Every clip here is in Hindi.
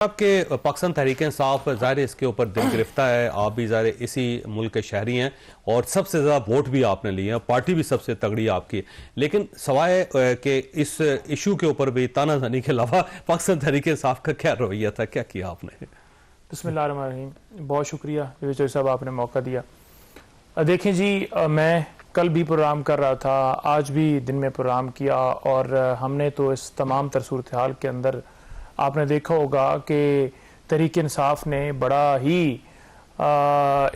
आपके पाकिस्तान तहरीक इंसाफ ज़ाहिर इसके ऊपर दिल गिरफ्ता है। आप भी ज़ाहिर इसी मुल्क के शहरी हैं और सबसे ज़्यादा वोट भी आपने लिए हैं, पार्टी भी सबसे तगड़ी आपकी। लेकिन सवाए कि इस इशू के ऊपर भी तानाज़ानी के अलावा पाकिस्तान तहरीक इंसाफ का क्या रवैया था, क्या किया आपने? बिस्मिल्लाहिर्रहमानिर्रहीम, बहुत शुक्रिया विजय साहब, आपने मौका दिया। देखें जी, मैं कल भी प्रोग्राम कर रहा था, आज भी दिन में प्रोग्राम किया और हमने तो इस तमाम तर सूरत हाल के अंदर आपने देखा होगा कि तहरीक इंसाफ ने बड़ा ही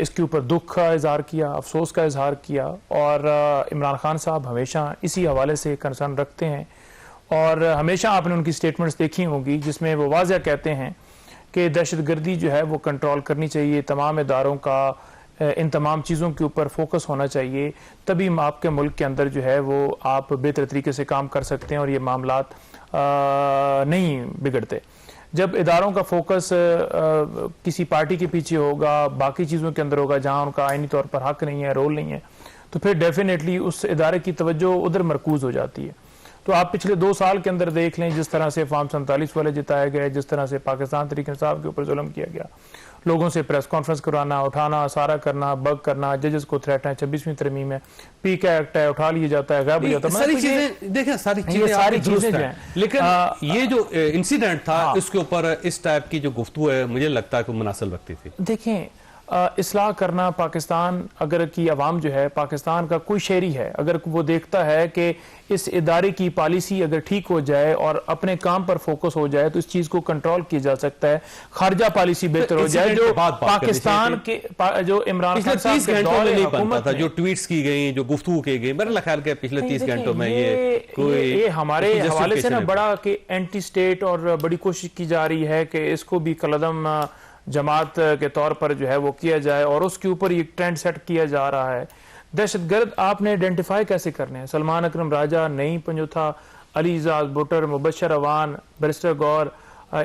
इसके ऊपर दुख का इजहार किया, अफसोस का इजहार किया और इमरान खान साहब हमेशा इसी हवाले से कंसर्न रखते हैं और हमेशा आपने उनकी स्टेटमेंट्स देखी होंगी जिसमें वो वाज़ह कहते हैं कि दहशतगर्दी जो है वो कंट्रोल करनी चाहिए, तमाम इदारों का इन तमाम चीज़ों के ऊपर फोकस होना चाहिए, तभी आपके मुल्क के अंदर जो है वो आप बेहतर तरीके से काम कर सकते हैं और ये मामलात नहीं बिगड़ते। जब इदारों का फोकस किसी पार्टी के पीछे होगा, बाकी चीज़ों के अंदर होगा जहां उनका आईनी तौर पर हक नहीं है, रोल नहीं है, तो फिर डेफिनेटली उस इदारे की तवज्जो उधर मरकूज हो जाती है। तो आप पिछले 2 साल के अंदर देख लें, जिस तरह से फार्म 47 वाले जिताए गए, जिस तरह से पाकिस्तान तहरीक इंसाफ के ऊपर जुल्म किया गया, लोगों से प्रेस कॉन्फ्रेंस करवाना, उठाना, सारा करना, बग करना, जजेस को थ्रेट है, 26वीं तरमीम है, पी का एक्ट है, उठा लिया जाता है, गायब हो जाता है, सारी चीजें देखें, सारी चीजें जो है। लेकिन ये जो इंसिडेंट था, इसके ऊपर इस टाइप की जो गुफ्तगू है, मुझे लगता है कि मुनासिब लगती थी। देखें, इस्लाह करना, पाकिस्तान अगर की आवाम जो है, पाकिस्तान का कोई शहरी है, अगर वो देखता है कि इस इदारे की पॉलिसी अगर ठीक हो जाए और अपने काम पर फोकस हो जाए तो इस चीज को कंट्रोल किया जा सकता है, खारजा पॉलिसी बेहतर हो जाए। जो पाकिस्तान के जो इमरान खान साहब के दौर में हुकूमत था, जो ट्वीट्स की गई, जो गुफ्तगू की गई, मेरा ख्याल है पिछले 30 घंटों में ये हमारे हवाले से ना बड़ा कि एंटी स्टेट और बड़ी कोशिश की जा रही है कि इसको भी कलदम जमात के तौर पर जो है वो किया जाए और उसके ऊपर ये ट्रेंड सेट किया जा रहा है। दहशतगर्द आपने आइडेंटिफाई कैसे करने हैं? सलमान अकरम राजा, नईम पंजोथा, अली इजाज भुट्टर, मुबशर अवान, बैरिस्टर गौर,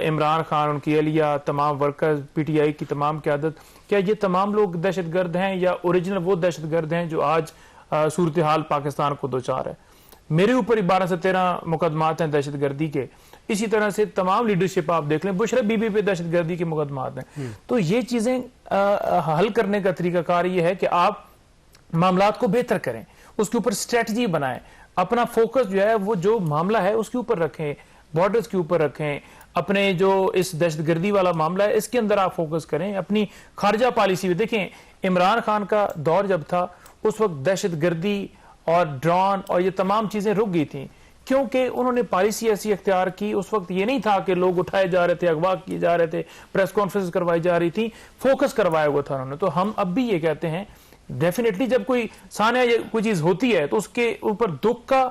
इमरान खान, उनकी अलिया, तमाम वर्कर्स, PTI की तमाम क़यादत, क्या ये तमाम लोग दहशतगर्द हैं या ओरिजिनल वो दहशतगर्द हैं जो आज सूरत हाल पाकिस्तान को दोचार है? मेरे ऊपर 12 से 13 मुकदमात हैं दहशतगर्दी के। इसी तरह से तमाम लीडरशिप आप देख लें, बुशरा बीबी पे दहशतगर्दी के मुकदमात हैं। तो ये चीजें हल करने का तरीकाकार ये है कि आप मामलात को बेहतर करें, उसके ऊपर स्ट्रेटजी बनाएं, अपना फोकस जो है वो जो मामला है उसके ऊपर रखें, बॉर्डर्स के ऊपर रखें, अपने जो इस दहशतगर्दी वाला मामला है इसके अंदर आप फोकस करें, अपनी खारजा पॉलिसी में देखें। इमरान खान का दौर जब था उस वक्त दहशतगर्दी और ड्रोन और ये तमाम चीजें रुक गई थी क्योंकि उन्होंने पॉलिसी ऐसी अख्तियार की। उस वक्त ये नहीं था कि लोग उठाए जा रहे थे, अगवा किए जा रहे थे, प्रेस कॉन्फ्रेंस करवाई जा रही थी, फोकस करवाया हुआ था उन्होंने। तो हम अब भी ये कहते हैं डेफिनेटली जब कोई सामने कोई चीज होती है तो उसके ऊपर दुख का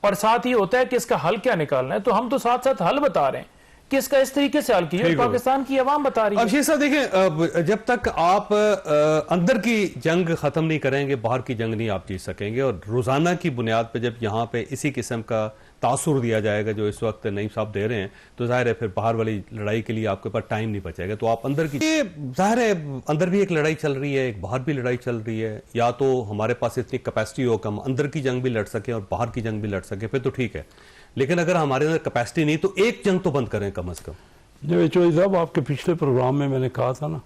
और साथ ही होता है कि इसका हल क्या निकालना है। तो हम तो साथ साथ हल बता रहे हैं कि इसका इस तरीके से हल कीजिए, पाकिस्तान की आवाम बता रही है। अब ये सब देखें, जब तक आप अंदर की जंग खत्म नहीं करेंगे, बाहर की जंग नहीं आप जीत सकेंगे। और रोजाना की बुनियाद पे जब यहाँ पे इसी किस्म का तासुर दिया जाएगा जो इस वक्त नईम साहब दे रहे हैं, तो जाहिर है फिर बाहर वाली लड़ाई के लिए आपके पास टाइम नहीं बचेगा। तो आप अंदर की, जाहिर है अंदर भी एक लड़ाई चल रही है, एक बाहर भी लड़ाई चल रही है। या तो हमारे पास इतनी कैपेसिटी हो कि हम अंदर की जंग भी लड़ सकें और बाहर की जंग भी लड़ सकें, फिर तो ठीक है। लेकिन अगर हमारे अंदर कैपेसिटी नहीं तो एक जंग तो बंद करें कम से कम। जब चौधरी साहब, आपके पिछले प्रोग्राम में मैंने कहा था ना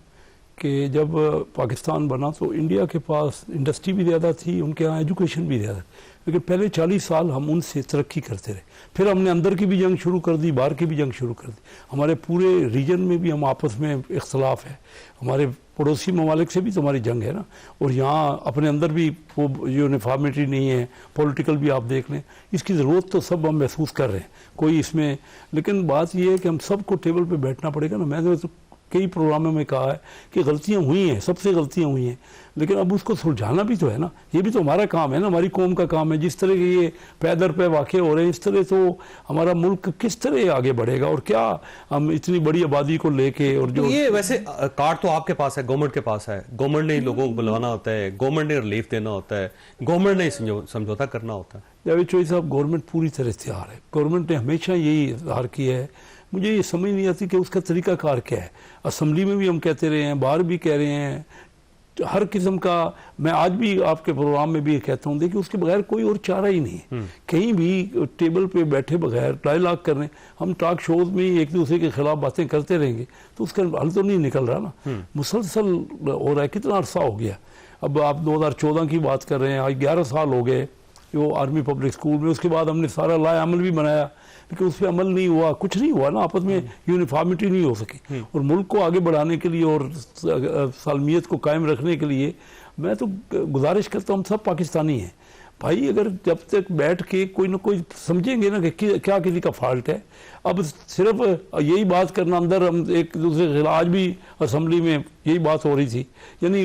कि जब पाकिस्तान बना तो इंडिया के पास इंडस्ट्री भी ज़्यादा थी, उनके यहाँ एजुकेशन भी ज़्यादा, लेकिन पहले 40 साल हम उनसे तरक्की करते रहे। फिर हमने अंदर की भी जंग शुरू कर दी, बाहर की भी जंग शुरू कर दी। हमारे पूरे रीजन में भी हम आपस में इख्तलाफ है, हमारे पड़ोसी ममालिक से भी तो हमारी जंग है ना, और यहाँ अपने अंदर भी वो यूनिफॉर्मिटी नहीं है, पॉलिटिकल भी आप देख लें। इसकी ज़रूरत तो सब हम महसूस कर रहे हैं, कोई इसमें, लेकिन बात यह है कि हम सबको टेबल पे बैठना पड़ेगा ना। मैंने तो कई प्रोग्रामों में कहा है कि गलतियां हुई हैं, सबसे गलतियां हुई हैं, लेकिन अब उसको सुलझाना भी तो है ना। ये भी तो हमारा काम है ना, हमारी कौम का काम है। जिस तरह के ये पैदर पे वाक़े हो रहे हैं, इस तरह तो हमारा मुल्क किस तरह आगे बढ़ेगा और क्या हम इतनी बड़ी आबादी को लेके। और जो ये वैसे कार्ड तो आपके पास है, गवर्नमेंट के पास है, गवर्नमेंट ने लोगों को बुलवाना होता है, गवर्नमेंट ने रिलीफ देना होता है, गवर्नमेंट ने समझौता करना होता है। जावेद चौधरी साहब, गवर्नमेंट पूरी तरह तैयार है। गवर्नमेंट ने हमेशा यही इज़हार किया है। मुझे ये समझ नहीं आती कि उसका तरीकाकार क्या है। असम्बली में भी हम कहते रहे हैं, बाहर भी कह रहे हैं, हर किस्म का, मैं आज भी आपके प्रोग्राम में भी कहता हूँ, देखिए उसके बगैर कोई और चारा ही नहीं है। कहीं भी टेबल पे बैठे बगैर डायलॉग कर रहे हैं, हम टॉक शोज में एक दूसरे के खिलाफ बातें करते रहेंगे तो उसका हल तो नहीं निकल रहा ना। मुसलसल हो रहा है, कितना अरसा हो गया। अब आप 2014 की बात कर रहे हैं, आज 11 साल हो गए वो आर्मी पब्लिक स्कूल में। उसके बाद हमने सारा लाए अमल भी बनाया, लेकिन उस पर अमल नहीं हुआ, कुछ नहीं हुआ ना, आपस में यूनिफॉर्मिटी नहीं हो सकी। और मुल्क को आगे बढ़ाने के लिए और सालमियत को कायम रखने के लिए मैं तो गुजारिश करता हूँ, हम सब पाकिस्तानी हैं भाई, अगर जब तक बैठ के कोई ना कोई समझेंगे ना कि क्या किसी का फॉल्ट है। अब सिर्फ यही बात करना अंदर, हम एक दूसरे के खिलाफ, आज भी असेंबली में यही बात हो रही थी, यानी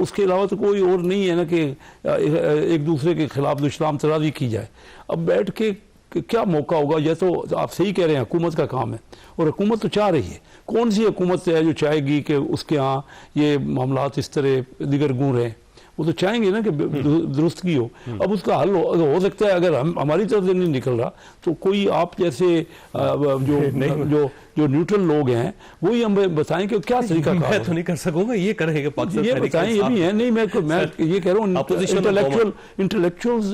उसके अलावा तो कोई और नहीं है ना कि एक दूसरे के खिलाफ दुश्मन तराजी की जाए। अब बैठ के क्या मौका होगा? यह तो आप सही कह रहे हैं, हुकूमत का काम है और हुकूमत तो चाह रही है। कौन सी हुकूमत है जो चाहेगी कि उसके यहाँ ये मामलात इस तरह दिगर गुण रहें? वो तो चाहेंगे ना कि दुरुस्तगी हो। अब उसका हल हो सकता है, अगर हम हमारी तरफ से नहीं निकल रहा तो कोई आप जैसे जो न्यूट्रल लोग हैं वही हमें बताएं कि क्या तरीका मैं तो नहीं कर सकूंगा, ये करेंगे पाकिस्तान, ये बताएं। ये भी है नहीं, मैं ये कह रहा हूँ इंटेलेक्चुअल्स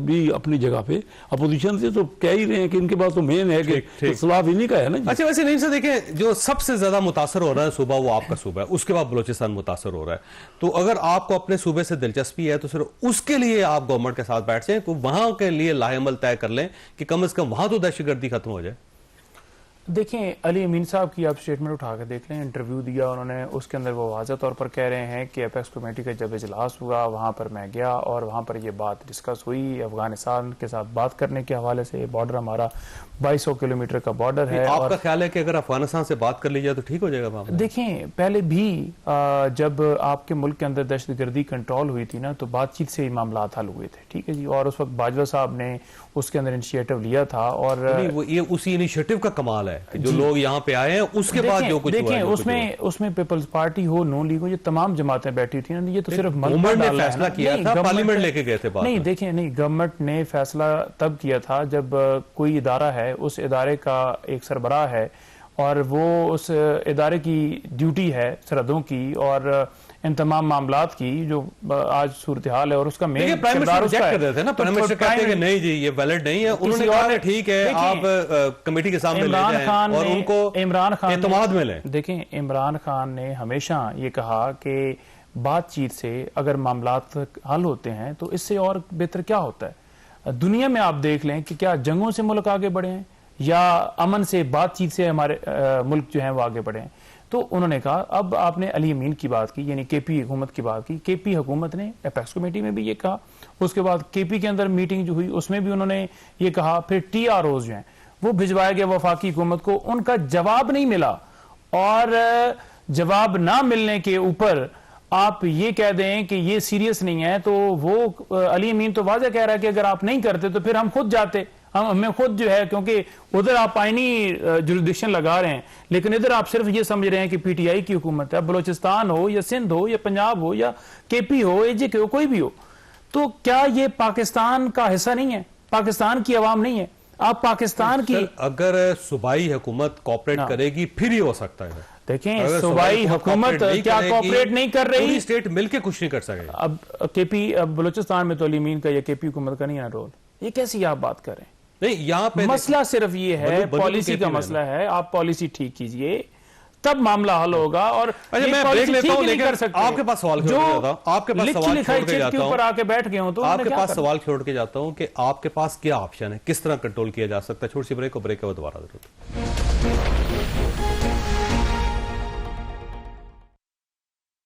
भी अपनी जगह पे, अपोजिशन से तो कह ही रहे हैं कि इनके पास तो मेन है कि इस्लाह इन्हीं का है ना। अच्छा, वैसे नहीं सर, देखें जो सबसे ज्यादा मुतासर हो रहा है सूबा वो आपका सूबा है, उसके बाद बलोचिस्तान मुतासर हो रहा है। तो अगर आपको अपने सूबे से दिलचस्पी है तो सिर्फ उसके लिए आप गवर्नमेंट के साथ बैठ जाएं, तो वहां के लिए लाहेअमल तय कर लें कि कम से कम वहां तो दहशतगर्दी खत्म हो जाए। देखें, अली अमीन साहब की आप स्टेटमेंट उठा कर देख लें, इंटरव्यू दिया उन्होंने, उसके अंदर वो वाज़ह तौर पर कह रहे हैं कि एपेक्स कमेटी का जब इजलास हुआ वहाँ पर मैं गया और वहाँ पर ये बात डिस्कस हुई अफगानिस्तान के साथ बात करने के हवाले से। बॉर्डर हमारा 2200 किलोमीटर का बॉर्डर है। आपका ख्याल है कि अगर अफगानिस्तान से बात कर ली जाए तो ठीक हो जाएगा मामला? देखें, पहले भी जब आपके मुल्क के अंदर दहशतगर्दी कंट्रोल हुई थी ना तो बातचीत से ही मामला हल हुए थे, ठीक है जी। और उस वक्त बाजवा साहब ने उसके अंदर इनिशिएटिव लिया था और ये उसी इनिशिएटिव का कमाल है कि जो लोग यहाँ पे आए हैं उसके बाद जो कुछ देखें उसमें पीपल्स पार्टी हो, नून लीग हो, ये तमाम जमातें बैठी थी ना। ये तो सिर्फ गवर्नमेंट ने फैसला किया था, पार्लियामेंट लेके गए थे बात। नहीं, देखें, नहीं, गवर्नमेंट ने फैसला तब किया था जब कोई इदारा है, उस इदारे का एक सरबराह है और वो उस इदारे की ड्यूटी है सरहदों की और इन तमाम मामलात की जो आज सूरत हाल है और उसका मेन किरदार उसका है। थे ना, प्राइम मिनिस्टर कहते हैं कि नहीं जी ये वैलिड नहीं है, उन्होंने कहा ठीक है आप कमेटी के सामने ले जाएं और उनको इमरान खान एतमाद में लें। देखें, इमरान खान ने हमेशा ये कहा कि बातचीत से अगर मामलात हल होते हैं तो इससे और बेहतर क्या होता है। दुनिया में आप देख लें कि क्या जंगों से मुल्क आगे बढ़े हैं या अमन से, बातचीत से हमारे मुल्क जो हैं वो आगे बढ़े हैं। तो उन्होंने कहा, अब आपने अली अमीन की बात की, यानी केपी हुकूमत की बात की, केपी हुकूमत ने एपेक्स कमेटी में भी ये कहा, उसके बाद केपी के अंदर मीटिंग जो हुई उसमें भी उन्होंने ये कहा, फिर TROs जो हैं वो भिजवाए गए वफाकी हुकूमत को, उनका जवाब नहीं मिला और जवाब ना मिलने के ऊपर आप ये कह दें कि ये सीरियस नहीं है, तो वो अली अमीन तो वाज़ह कह रहा है कि अगर आप नहीं करते तो फिर हम खुद जाते, हमें खुद जो है, क्योंकि उधर आप आईनी जुरिडिक्शन लगा रहे हैं लेकिन इधर आप सिर्फ ये समझ रहे हैं कि PTI की हुकूमत है, बलोचिस्तान हो या सिंध हो या पंजाब हो या KP हो, AJ हो, कोई भी हो, तो क्या ये पाकिस्तान का हिस्सा नहीं है? पाकिस्तान की आवाम नहीं है? आप पाकिस्तान की अगर सूबाई हुकूमत कॉपरेट करेगी फिर ही हो सकता है। देखें, सूबाई हुकूमत क्या कॉपरेट नहीं कर रही, स्टेट मिलके कुछ नहीं कर सकेगा। अब KP, अब बलोचिस्तान में तो अली अमीन का या KP हुकूमत का नहीं है रोल, ये कैसी आप बात कर रहे हैं? नहीं, यहाँ पे मसला सिर्फ ये है, पॉलिसी का मसला है, आप पॉलिसी ठीक कीजिए तब मामला हल होगा। और अच्छा, मैं ब्रेक लेता हूं, लेकिन आपके पास सवाल छोड़ के जाता हूं, आपके पास सवाल छोड़ के जाता हूं, ऊपर आके बैठ गए हो तो आपके पास सवाल छोड़ के जाता हूं कि आपके पास क्या ऑप्शन है, किस तरह कंट्रोल किया जा सकता है। छोटी सी ब्रेक को, ब्रेक के बाद दोबारा जरूर।